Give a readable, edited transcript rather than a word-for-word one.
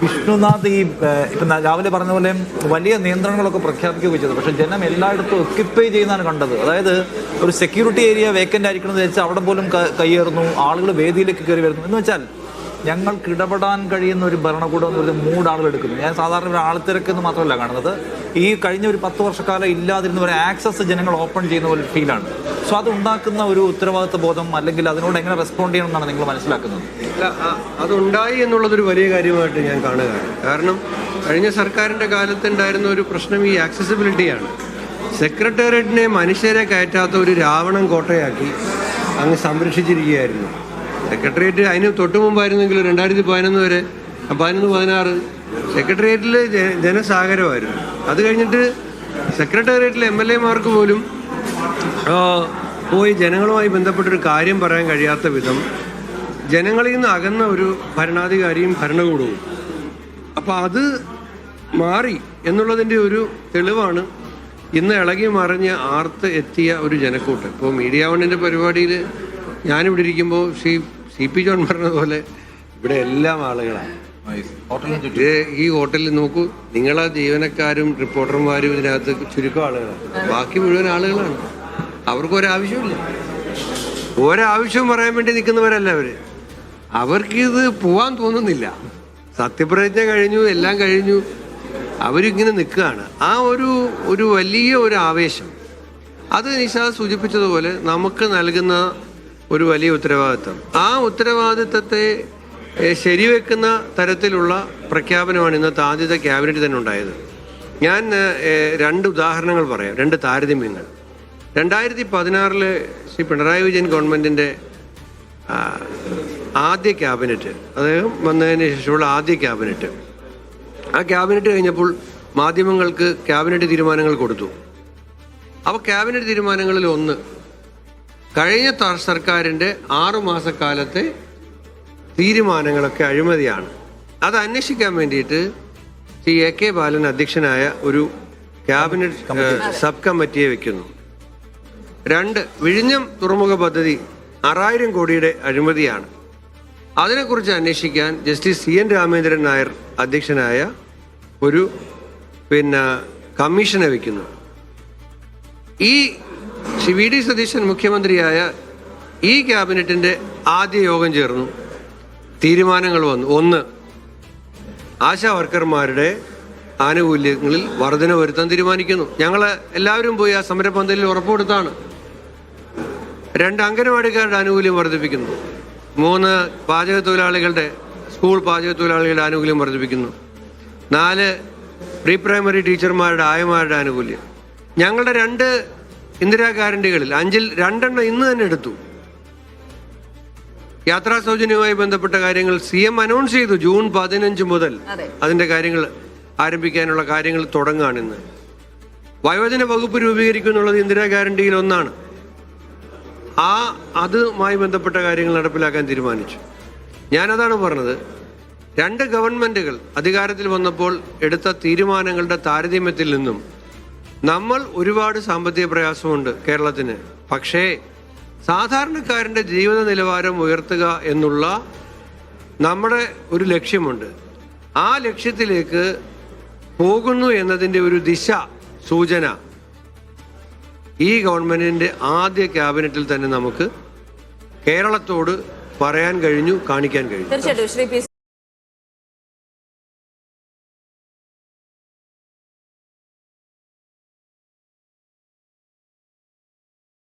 വിഷ്ണുനാഥ് ഇപ്പം രാവിലെ പറഞ്ഞ പോലെ വലിയ നിയന്ത്രണങ്ങളൊക്കെ പ്രഖ്യാപിക്കുകയും ചെയ്തു. പക്ഷേ ജനം എല്ലായിടത്തും ഒക്യുപ്പൈ ചെയ്യുന്നതാണ് കണ്ടത്. അതായത് ഒരു സെക്യൂരിറ്റി ഏരിയ വേക്കൻ്റ് ആയിരിക്കണം എന്ന് വെച്ചാൽ അവിടെ പോലും കയ്യേറുന്നു, ആളുകൾ വേദിയിലേക്ക് കയറി വരുന്നു. എന്ന് വെച്ചാൽ ഞങ്ങൾക്ക് ഇടപെടാൻ കഴിയുന്ന ഒരു ഭരണകൂടം എന്നൊരു മൂഡ് ആളുകൾ എടുക്കുന്നു. ഞാൻ സാധാരണ ഒരു ആൾത്തിരക്കെന്ന് മാത്രമല്ല കാണുന്നത്, ഈ കഴിഞ്ഞ ഒരു 10 വർഷക്കാലം ഇല്ലാതിരുന്ന ഒരു ആക്സസ് ജനങ്ങൾ ഓപ്പൺ ചെയ്യുന്ന ഒരു ഫീലാണ്. സോ അത് ഉണ്ടാക്കുന്ന ഒരു ഉത്തരവാദിത്വ ബോധം അല്ലെങ്കിൽ അതിനോട് എങ്ങനെ റെസ്പോണ്ട് ചെയ്യണം എന്നാണ് നിങ്ങൾ മനസ്സിലാക്കുന്നത്? അതുണ്ടായി എന്നുള്ളതൊരു വലിയ കാര്യമായിട്ട് ഞാൻ കാണുകയാണ്. കാരണം കഴിഞ്ഞ സർക്കാരിൻ്റെ കാലത്തുണ്ടായിരുന്ന ഒരു പ്രശ്നം ഈ ആക്സസിബിലിറ്റിയാണ്. സെക്രട്ടേറിയറ്റിനെ മനുഷ്യരെ കയറ്റാത്ത ഒരു രാവണൻ കോട്ടയാക്കി അങ്ങ് സംരക്ഷിച്ചിരിക്കുകയായിരുന്നു. സെക്രട്ടേറിയറ്റ് അതിന് തൊട്ട് മുമ്പായിരുന്നെങ്കിൽ 2011 വരെ 11-16 സെക്രട്ടേറിയറ്റിൽ ജനസാഗരമായിരുന്നു. അത് കഴിഞ്ഞിട്ട് സെക്രട്ടേറിയറ്റിലെ MLA മാർക്ക് പോലും പോയി ജനങ്ങളുമായി ബന്ധപ്പെട്ടൊരു കാര്യം പറയാൻ കഴിയാത്ത വിധം ജനങ്ങളിൽ നിന്ന് അകന്ന ഒരു ഭരണാധികാരിയും ഭരണകൂടവും. അപ്പോൾ അത് മാറി എന്നുള്ളതിൻ്റെ ഒരു തെളിവാണ് ഇന്ന് ഇളകി മറിഞ്ഞ് ആർത്ത് എത്തിയ ഒരു ജനക്കൂട്ട്. ഇപ്പോൾ മീഡിയ വണ്ണിൻ്റെ പരിപാടിയിൽ ഞാനിവിടെ ഇരിക്കുമ്പോൾ CP ജോൺ പറഞ്ഞതുപോലെ ഇവിടെ എല്ലാം ആളുകളാണ്. ഈ ഹോട്ടലിൽ നോക്കൂ, നിങ്ങളെ ജീവനക്കാരും റിപ്പോർട്ടർമാരും ഇതിനകത്ത് ചുരുക്കം ആളുകളാണ്, ബാക്കി മുഴുവൻ ആളുകളാണ്. അവർക്ക് ഒരാവശ്യവും പറയാൻ വേണ്ടി നിൽക്കുന്നവരല്ല അവർ. അവർക്കിത് പോവാൻ തോന്നുന്നില്ല. സത്യപ്രതിജ്ഞ കഴിഞ്ഞു, എല്ലാം കഴിഞ്ഞു, അവരിങ്ങനെ നിൽക്കുകയാണ്. ആ ഒരു വലിയ ഒരു ആവേശം, അത് നിഷാദ് സൂചിപ്പിച്ചതുപോലെ നമുക്ക് നൽകുന്ന ഒരു വലിയ ഉത്തരവാദിത്വം. ആ ഉത്തരവാദിത്വത്തെ ശരിവെക്കുന്ന തരത്തിലുള്ള പ്രഖ്യാപനമാണ് ഇന്നത്തെ ആദ്യത്തെ ക്യാബിനറ്റ് തന്നെ ഉണ്ടായത്. ഞാൻ 2 ഉദാഹരണങ്ങൾ പറയാം, 2 താരതമ്യങ്ങൾ. 2016 ശ്രീ പിണറായി വിജയൻ ഗവൺമെൻറ്റിൻ്റെ ആദ്യ ക്യാബിനറ്റ്, അദ്ദേഹം വന്നതിന് ശേഷമുള്ള ആദ്യ ക്യാബിനറ്റ്, ആ ക്യാബിനറ്റ് കഴിഞ്ഞപ്പോൾ മാധ്യമങ്ങൾക്ക് ക്യാബിനറ്റ് തീരുമാനങ്ങൾ കൊടുത്തു. അപ്പോൾ ക്യാബിനറ്റ് തീരുമാനങ്ങളിൽ ഒന്ന്, കഴിഞ്ഞ സർക്കാരിൻ്റെ 6 മാസക്കാലത്തെ തീരുമാനങ്ങളൊക്കെ അഴിമതിയാണ്. അത് അന്വേഷിക്കാൻ വേണ്ടിയിട്ട് ശ്രീ AK ബാലൻ അധ്യക്ഷനായ ഒരു ക്യാബിനറ്റ് സബ് കമ്മിറ്റിയെ വെക്കുന്നു. 2, വിഴിഞ്ഞം തുറമുഖ പദ്ധതി 6000 കോടിയുടെ അഴിമതിയാണ്. അതിനെക്കുറിച്ച് അന്വേഷിക്കാൻ ജസ്റ്റിസ് CN രാമേന്ദ്രൻ നായർ അധ്യക്ഷനായ ഒരു കമ്മീഷനെ വയ്ക്കുന്നു. ഈ ശ്രീ VD സതീശൻ മുഖ്യമന്ത്രിയായ ഈ ക്യാബിനറ്റിൻ്റെ ആദ്യ യോഗം ചേർന്നു. തീരുമാനങ്ങൾ വന്നു. 1, ആശാ വർക്കർമാരുടെ ആനുകൂല്യങ്ങളിൽ വർധന വരുത്താൻ തീരുമാനിക്കുന്നു. ഞങ്ങൾ എല്ലാവരും പോയി ആ സമരപന്തലിൽ ഉറപ്പ് കൊടുത്താണ്. 2, അംഗനവാടിക്കാരുടെ ആനുകൂല്യം വർദ്ധിപ്പിക്കുന്നു. 3, സ്കൂൾ പാചക തൊഴിലാളികളുടെ ആനുകൂല്യം വർദ്ധിപ്പിക്കുന്നു. 4, പ്രീ പ്രൈമറി ടീച്ചർമാരുടെ ആയമാരുടെ ആനുകൂല്യം. ഞങ്ങളുടെ 2 ഇന്ദിരാ ഗ്യാരണ്ടികളിൽ 5-ൽ 2 ഇന്ന് തന്നെ എടുത്തു. യാത്രാ സൗജന്യവുമായി ബന്ധപ്പെട്ട കാര്യങ്ങൾ CM അനൗൺസ് ചെയ്തു. ജൂൺ 15 മുതൽ അതിൻ്റെ കാര്യങ്ങൾ ആരംഭിക്കാനുള്ള കാര്യങ്ങൾ തുടങ്ങുകയാണ് ഇന്ന്. വയോജന വകുപ്പ് രൂപീകരിക്കും എന്നുള്ളത് ഇന്ദിരാ ഗ്യാരണ്ടിയിൽ ഒന്നാണ്. അതുമായി ബന്ധപ്പെട്ട കാര്യങ്ങൾ നടപ്പിലാക്കാൻ തീരുമാനിച്ചു. ഞാനതാണ് പറഞ്ഞത്, 2 ഗവൺമെൻറ്റുകൾ അധികാരത്തിൽ വന്നപ്പോൾ എടുത്ത തീരുമാനങ്ങളുടെ താരതമ്യത്തിൽ നിന്നും നമ്മൾ ഒരുപാട് സാമ്പത്തിക പ്രയാസമുണ്ട് കേരളത്തിന്. പക്ഷേ സാധാരണക്കാരൻ്റെ ജീവിത നിലവാരം ഉയർത്തുക എന്നുള്ള നമ്മുടെ ഒരു ലക്ഷ്യമുണ്ട്. ആ ലക്ഷ്യത്തിലേക്ക് പോകുന്നു എന്നതിൻ്റെ ഒരു ദിശ സൂചന ഈ ഗവൺമെൻറ്റിൻ്റെ ആദ്യ ക്യാബിനറ്റിൽ തന്നെ നമുക്ക് കേരളത്തോട് പറയാൻ കഴിഞ്ഞു, കാണിക്കാൻ കഴിഞ്ഞു.